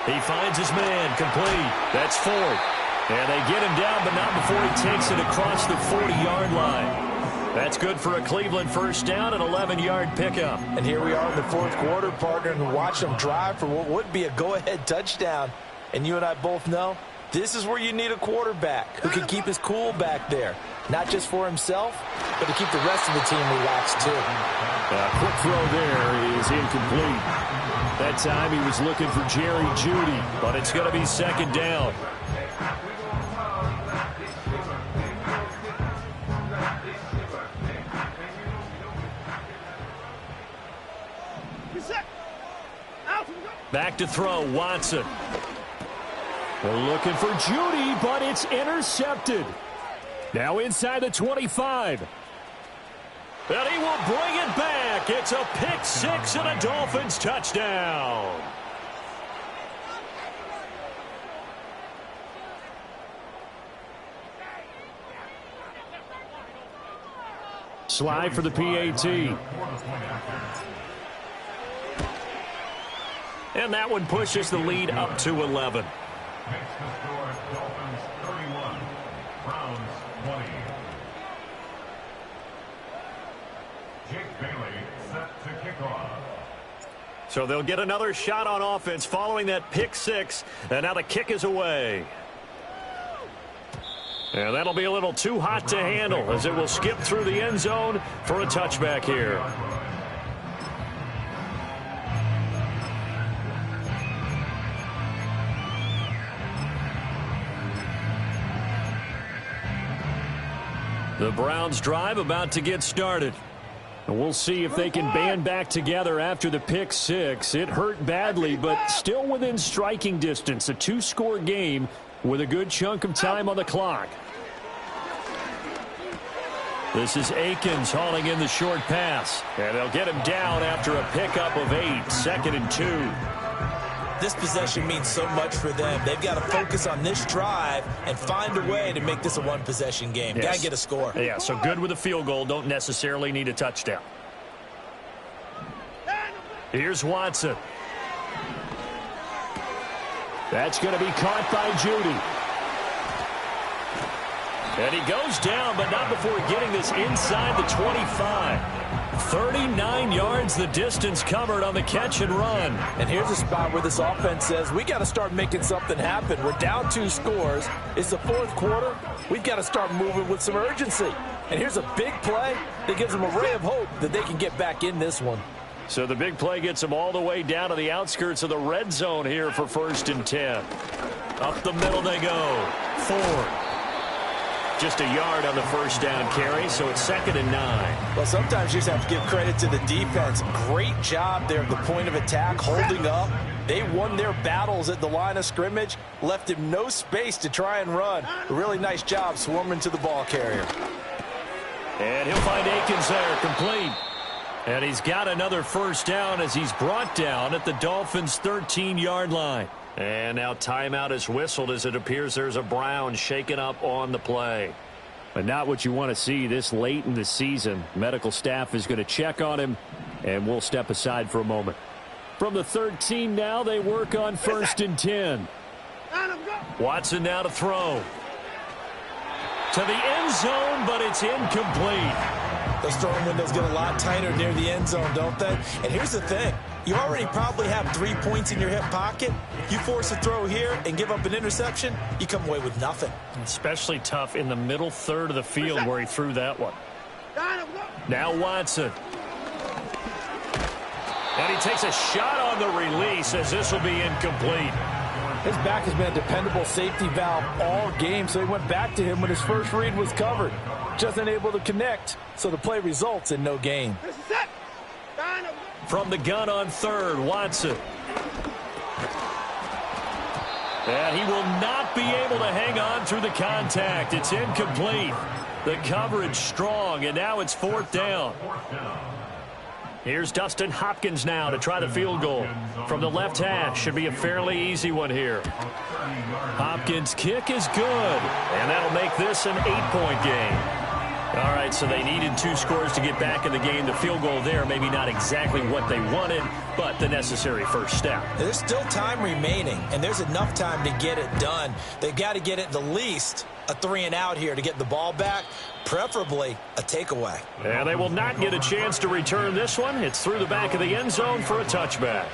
He finds his man, complete. That's 4. And they get him down, but not before he takes it across the 40-yard line. That's good for a Cleveland first down, an 11-yard pickup. And here we are in the fourth quarter, partner, and watch them drive for what would be a go-ahead touchdown. And you and I both know this is where you need a quarterback who can keep his cool back there. Not just for himself, but to keep the rest of the team relaxed, too. A quick throw there is incomplete. That time he was looking for Jerry Jeudy, but it's going to be second down. Back to throw, Watson. They're looking for Jeudy, but it's intercepted. Now inside the 25. And he will bring it back. It's a pick six and a Dolphins touchdown. Slide for the PAT. And that one pushes the lead up to 11. Makes the score Dolphins 31, Browns 20. Jake Bailey set to kick off. So they'll get another shot on offense following that pick six. And now the kick is away. And that'll be a little too hot to handle as it will skip through the end zone for a touchback here. The Browns drive about to get started. And we'll see if they can band back together after the pick six. It hurt badly, but still within striking distance. A two-score game with a good chunk of time on the clock. This is Akins hauling in the short pass. And they'll get him down after a pickup of 8, 2nd and 2. This possession means so much for them. They've got to focus on this drive and find a way to make this a one-possession game. Yes. Got to get a score. Yeah, so good with a field goal. Don't necessarily need a touchdown. Here's Watson. That's going to be caught by Jeudy. And he goes down, but not before getting this inside the 25. 39 yards the distance covered on the catch and run. And here's a spot where this offense says, we got to start making something happen. We're down 2 scores. It's the fourth quarter. We've got to start moving with some urgency. And here's a big play that gives them a ray of hope that they can get back in this one. So the big play gets them all the way down to the outskirts of the red zone here for 1st and 10. Up the middle they go. Ford. Just a yard on the first down carry, so it's 2nd and 9. Well, sometimes you just have to give credit to the defense. Great job there at the point of attack, holding up. They won their battles at the line of scrimmage, left him no space to try and run. A really nice job swarming to the ball carrier. And he'll find Akins there, complete. And he's got another first down as he's brought down at the Dolphins' 13-yard line. And now timeout is whistled as it appears there's a Brown shaken up on the play. But not what you want to see this late in the season. Medical staff is going to check on him, and we'll step aside for a moment. From the 13 now, they work on 1st and 10. Watson now to throw. To the end zone, but it's incomplete. Those throwing windows get a lot tighter near the end zone, don't they? And here's the thing. You already probably have 3 points in your hip pocket. You force a throw here and give up an interception, you come away with nothing. Especially tough in the middle third of the field where he threw that one. Now Watson. And he takes a shot on the release as this will be incomplete. His back has been a dependable safety valve all game, so he went back to him when his first read was covered. Just unable to connect, so the play results in no gain. From the gun on 3rd, Watson. And he will not be able to hang on through the contact. It's incomplete. The coverage strong, and now it's 4th down. Here's Dustin Hopkins now to try the field goal. From the left hash, should be a fairly easy one here. Hopkins' kick is good, and that'll make this an 8-point game. All right, so they needed 2 scores to get back in the game. The field goal there, maybe not exactly what they wanted, but the necessary first step. There's still time remaining, and there's enough time to get it done. They've got to get it the least a 3-and-out here to get the ball back, preferably a takeaway. And they will not get a chance to return this one. It's through the back of the end zone for a touchback.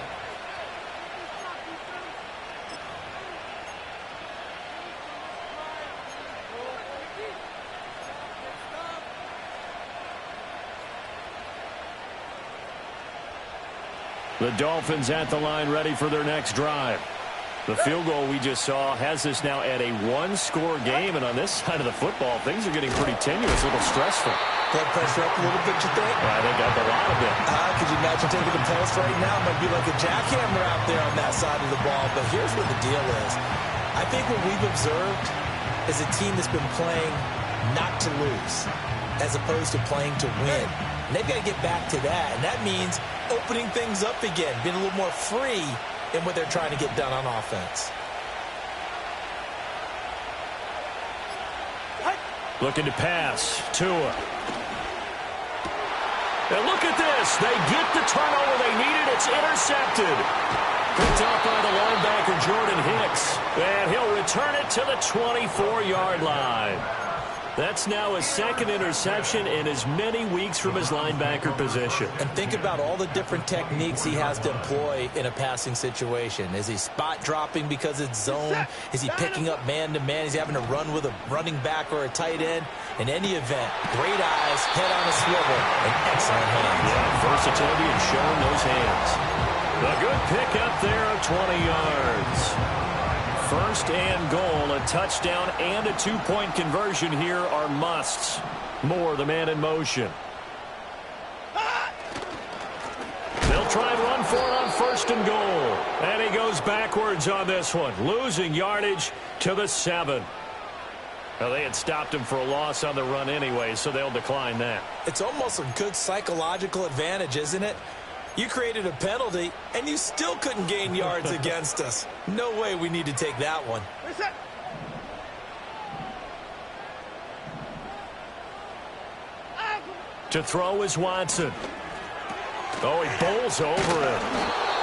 The Dolphins at the line ready for their next drive. The field goal we just saw has us now at a 1-score game, and on this side of the football, things are getting pretty tenuous, a little stressful. Blood pressure up a little bit, you think? I think up a lot of it. Could you imagine taking the pulse right now? It might be like a jackhammer out there on that side of the ball, but here's what the deal is. I think what we've observed is a team that's been playing not to lose as opposed to playing to win. And they've got to get back to that, and that means opening things up again, being a little more free in what they're trying to get done on offense. Looking to pass. Tua. And look at this. They get the turnover they needed. It's intercepted. Picked up by the linebacker, Jordan Hicks. And he'll return it to the 24-yard line. That's now his 2nd interception in as many weeks from his linebacker position. And think about all the different techniques he has to employ in a passing situation. Is he spot dropping because it's zone? Is he picking up man-to-man? Is he having to run with a running back or a tight end? In any event, great eyes, head on a swivel, and excellent hands. Yeah, versatility and showing those hands. A good pick up there of 20 yards. 1st and goal, a touchdown and a 2-point conversion here are musts. Moore, the man in motion. They'll try and run for it on 1st and goal. And he goes backwards on this one, losing yardage to the 7. Well, they had stopped him for a loss on the run anyway, so they'll decline that. It's almost a good psychological advantage, isn't it? You created a penalty, and you still couldn't gain yards against us. No way we need to take that one. To throw is Watson. Oh, he bowls over it.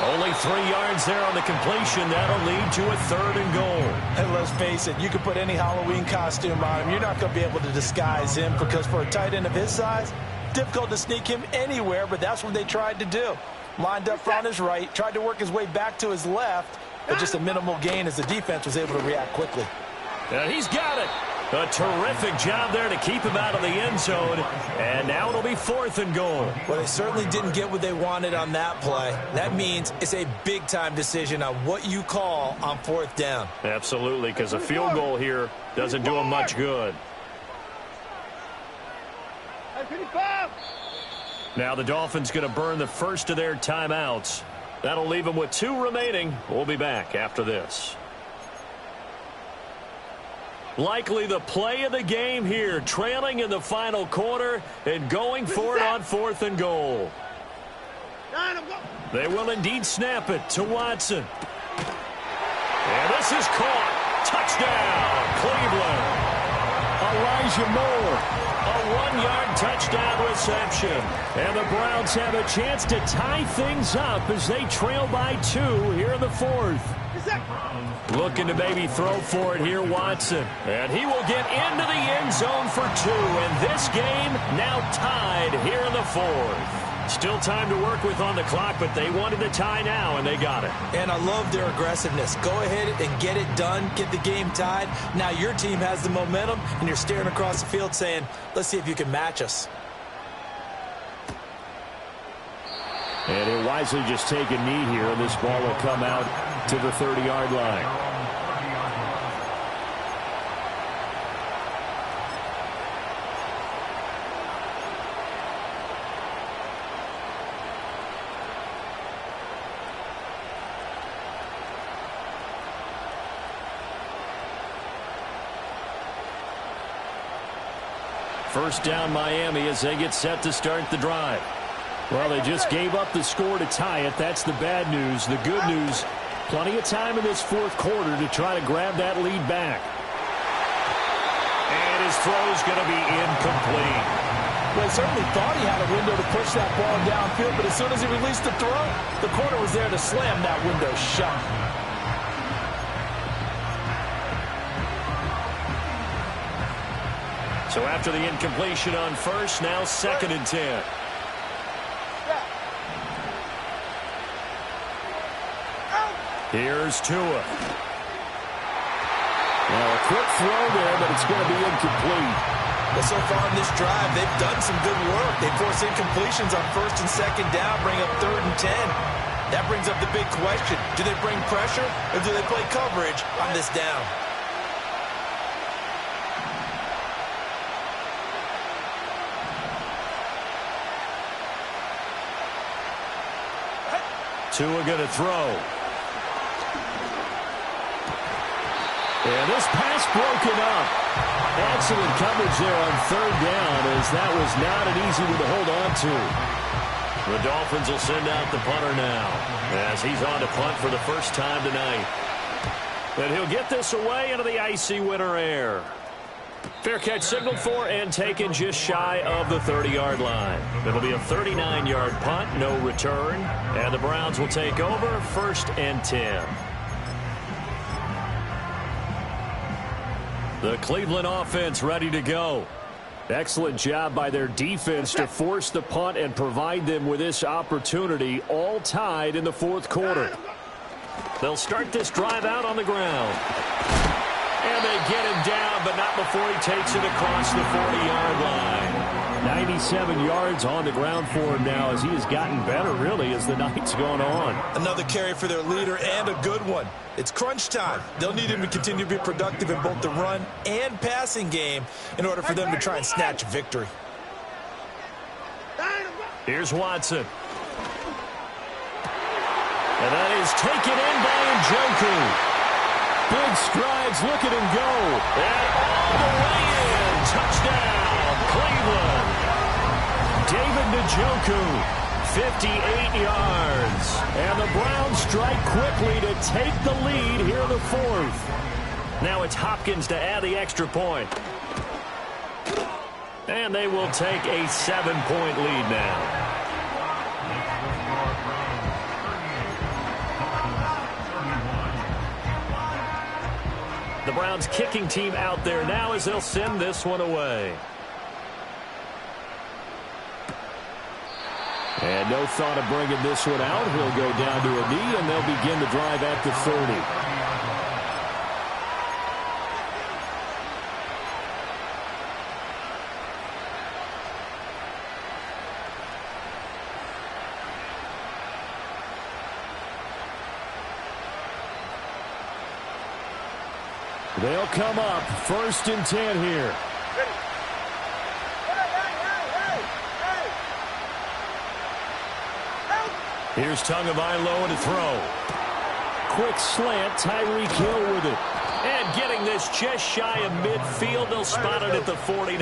Only 3 yards there on the completion. That'll lead to a 3rd and goal. And let's face it, you can put any Halloween costume on him. You're not going to be able to disguise him because for a tight end of his size, difficult to sneak him anywhere, but that's what they tried to do. Lined up on his right, tried to work his way back to his left, but just a minimal gain as the defense was able to react quickly. And he's got it. A terrific job there to keep him out of the end zone. And now it'll be 4th and goal. Well, they certainly didn't get what they wanted on that play. That means it's a big-time decision on what you call on 4th down. Absolutely, because a field goal here doesn't do him much good. Now the Dolphins going to burn the first of their timeouts. That'll leave them with 2 remaining. We'll be back after this. Likely the play of the game here, trailing in the final quarter and going for it on 4th and goal. They will indeed snap it to Watson. And this is caught. Touchdown, Cleveland. A Elijah Moore. A 1-yard touchdown reception. And the Browns have a chance to tie things up as they trail by 2 here in the 4th. Looking to maybe throw for it here, Watson. And he will get into the end zone for 2. And this game now tied here in the 4th. Still time to work with on the clock, but they wanted the tie now, and they got it. And I love their aggressiveness. Go ahead and get it done, get the game tied. Now your team has the momentum, and you're staring across the field saying, let's see if you can match us. And he'll wisely just take a knee here, and this ball will come out to the 30-yard line. First down Miami as they get set to start the drive. Well, they just gave up the score to tie it. That's the bad news. The good news, plenty of time in this 4th quarter to try to grab that lead back. And his throw's going to be incomplete. Well, he certainly thought he had a window to push that ball downfield, but as soon as he released the throw, the corner was there to slam that window shut. So after the incompletion on first, now 2nd and 10. Here's Tua. Now a quick throw there, but it's going to be incomplete. Well, so far in this drive, they've done some good work. They force incompletions on 1st and 2nd down, bring up 3rd and 10. That brings up the big question. Do they bring pressure, or do they play coverage on this down? Tua going to throw. And this pass broken up. Excellent coverage there on 3rd down, as that was not an easy one to hold on to. The Dolphins will send out the punter now, as he's on to punt for the first time tonight. And he'll get this away into the icy winter air. Fair catch signaled for and taken just shy of the 30-yard line. It'll be a 39-yard punt, no return. And the Browns will take over 1st and 10. The Cleveland offense ready to go. Excellent job by their defense to force the punt and provide them with this opportunity, all tied in the 4th quarter. They'll start this drive out on the ground. And they get him down, but not before he takes it across the 40-yard line. 97 yards on the ground for him now, as he has gotten better, really, as the night's gone on. Another carry for their leader, and a good one. It's crunch time. They'll need him to continue to be productive in both the run and passing game in order for them to try and snatch victory. Here's Watson. And that is taken in by Njoku. Big strides, look at him go. And all the way in. Touchdown, Cleveland. David Njoku, 58 yards. And the Browns strike quickly to take the lead here in the 4th. Now it's Hopkins to add the extra point. And they will take a 7-point lead now. The Browns kicking team out there now as they'll send this one away. And no thought of bringing this one out. He'll go down to a knee, and they'll begin the drive at the 30. They'll come up 1st and 10 here. Here's Tagovailoa to throw. Quick slant, Tyreek Hill with it. And getting this just shy of midfield, they'll spot it at the 49.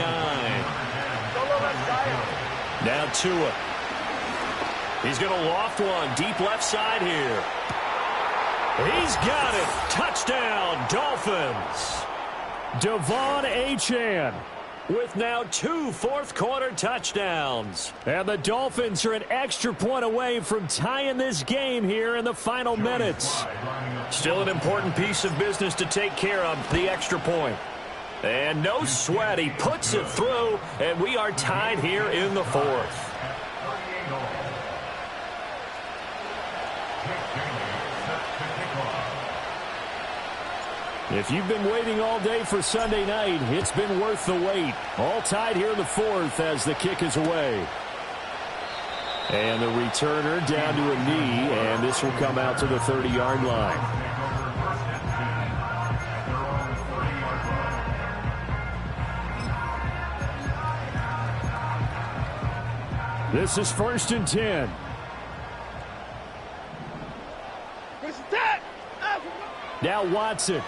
Now Tua. He's going to loft one deep left side here. He's got it. Touchdown, Dolphins. Devon Achane with now 2 fourth-quarter touchdowns. And the Dolphins are an extra point away from tying this game here in the final minutes. Still an important piece of business to take care of, the extra point. And no sweat, he puts it through, and we are tied here in the fourth. If you've been waiting all day for Sunday night, it's been worth the wait. All tied here in the fourth as the kick is away. And the returner down to a knee, and this will come out to the 30-yard line. This is 1st and 10. Now Watson.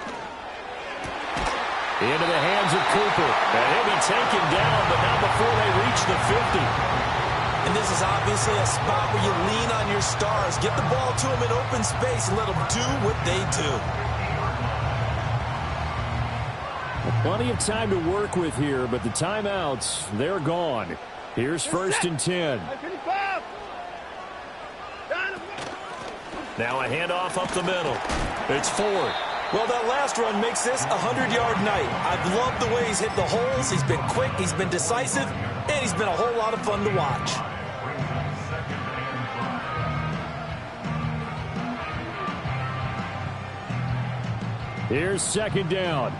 Into the hands of Cooper. And he'll be taken down, but not before they reach the 50. And this is obviously a spot where you lean on your stars. Get the ball to them in open space and let them do what they do. Plenty of time to work with here, but the timeouts, they're gone. Here's 1st and 10. Now a handoff up the middle. It's Ford. Well, that last run makes this a 100-yard night. I've loved the way he's hit the holes. He's been quick, he's been decisive, and he's been a whole lot of fun to watch. Here's 2nd down.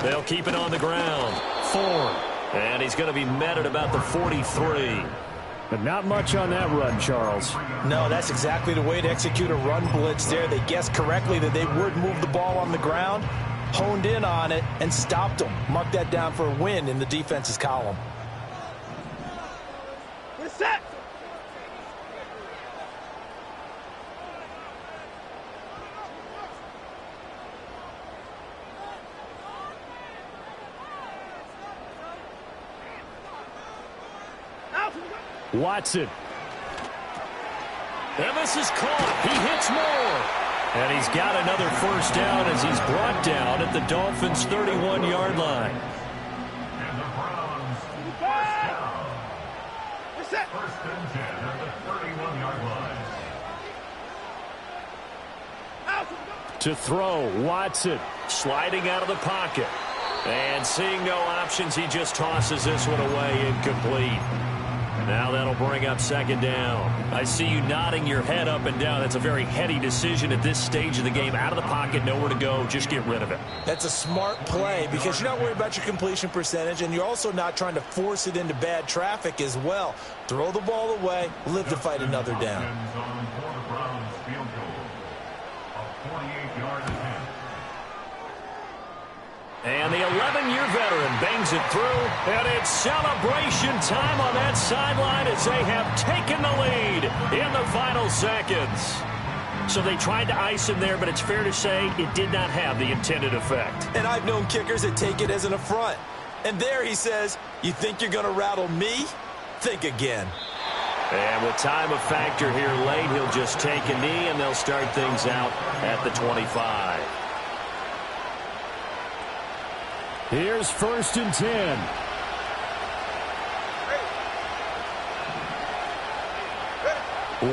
They'll keep it on the ground. Ford. And he's going to be met at about the 43. But not much on that run, Charles. No, that's exactly the way to execute a run blitz there. They guessed correctly that they would move the ball on the ground, honed in on it, and stopped them. Mark that down for a win in the defense's column. Watson. And this is caught. He hits more. And he's got another 1st down as he's brought down at the Dolphins' 31-yard line. And the Browns first down. 1st and 10 at the 31-yard line. To throw, Watson sliding out of the pocket. And seeing no options, he just tosses this one away, incomplete. Now that'll bring up 2nd down. I see you nodding your head up and down. That's a very heady decision at this stage of the game. Out of the pocket, nowhere to go. Just get rid of it. That's a smart play because you're not worried about your completion percentage, and you're also not trying to force it into bad traffic as well. Throw the ball away, live to fight another down. And the 11-year veteran bangs it through, and it's celebration time on that sideline as they have taken the lead in the final seconds. So they tried to ice him there, but it's fair to say it did not have the intended effect. And I've known kickers that take it as an affront. And there he says, you think you're going to rattle me? Think again. And with time a factor here late, he'll just take a knee, and they'll start things out at the 25. Here's 1st and 10.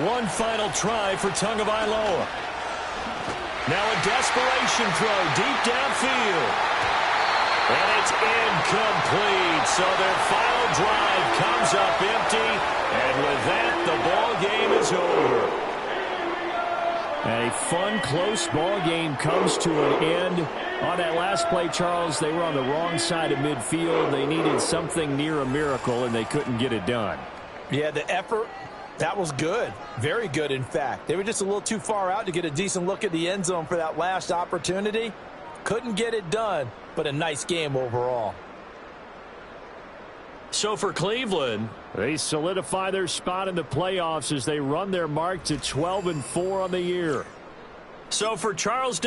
One final try for Tagovailoa. Now a desperation throw deep downfield. And it's incomplete. So their final drive comes up empty. And with that, the ball game is over. A fun, close ball game comes to an end. On that last play, Charles, they were on the wrong side of midfield. They needed something near a miracle, and they couldn't get it done. Yeah, the effort, that was good. Very good, in fact. They were just a little too far out to get a decent look at the end zone for that last opportunity. Couldn't get it done, but a nice game overall. So for Cleveland, they solidify their spot in the playoffs as they run their mark to 12-4 on the year. So for Charles